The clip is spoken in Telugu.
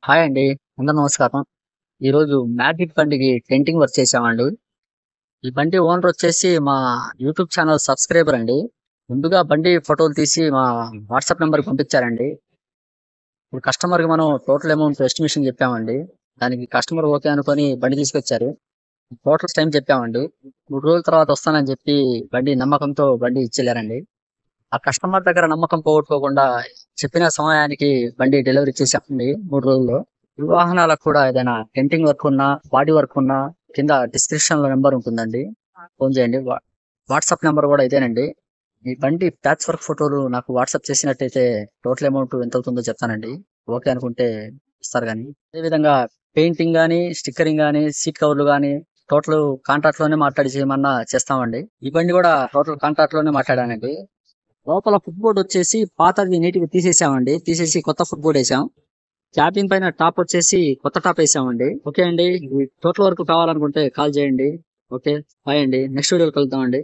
హాయ్ అండి. అందరూ నమస్కారం. ఈరోజు మ్యాజిక్ బండికి డెంటింగ్ వర్క్ చేశామండి. ఈ బండి ఓనర్ వచ్చేసి మా యూట్యూబ్ ఛానల్ సబ్స్క్రైబర్ అండి. ముందుగా బండి ఫోటోలు తీసి మా వాట్సాప్ నంబర్‌కి పంపించారండి. ఇప్పుడు కస్టమర్‌కి మనం టోటల్ అమౌంట్ ఎస్టిమేషన్ చెప్పామండి. దానికి కస్టమర్ ఓకే అనుకోని బండి తీసుకొచ్చారు. టోటల్ టైమ్ చెప్పామండి. 3 రోజుల తర్వాత వస్తానని చెప్పి నమ్మకంతో బండి ఇచ్చెళ్లారండి. ఆ కస్టమర్ దగ్గర నమ్మకం పోగొట్టుకోకుండా చెప్పిన సమయానికి బండి డెలివరీ చేశామండి 3 రోజుల్లో. ఈ వాహనాలకు కూడా ఏదైనా డెంటింగ్ వర్క్ ఉన్నా, బాడీ వర్క్ ఉన్నా కింద డిస్క్రిప్షన్‌లో నంబర్ ఉంటుందండి. ఫోన్ చేయండి. వాట్సాప్ నంబర్ కూడా ఇదేనండి. ఈ బండి ప్యాచ్ వర్క్ ఫోటోలు నాకు వాట్సాప్ చేసినట్టయితే టోటల్ అమౌంట్ ఎంతవుతుందో చెప్తానండి. ఓకే అనుకుంటే ఇస్తారు గానీ. అదేవిధంగా పెయింటింగ్ గానీ, స్టిక్కరింగ్ గానీ, సీట్ కవర్లు గానీ టోటల్ కాంట్రాక్ట్‌లోనే మాట్లాడి చేయమన్నా చేస్తామండి. ఈ బండి కూడా టోటల్ కాంట్రాక్ట్‌లోనే మాట్లాడానండి. లోపల ఫుట్ బోర్డ్ వచ్చేసి పాతది నీట్‌గా తీసేసామండి. తీసేసి కొత్త ఫుట్ బోర్డ్ ఏసాం. క్యాబిన్ పైన టాప్ వచ్చేసి కొత్త టాప్ ఏసామండి. ఓకే అండి. ఈ టోటల్ వర్క్ కావాలనుకుంటే కాల్ చేయండి. ఓకే. బాయ్ అండి. నెక్స్ట్ వీడియోలో కలుద్దామండి.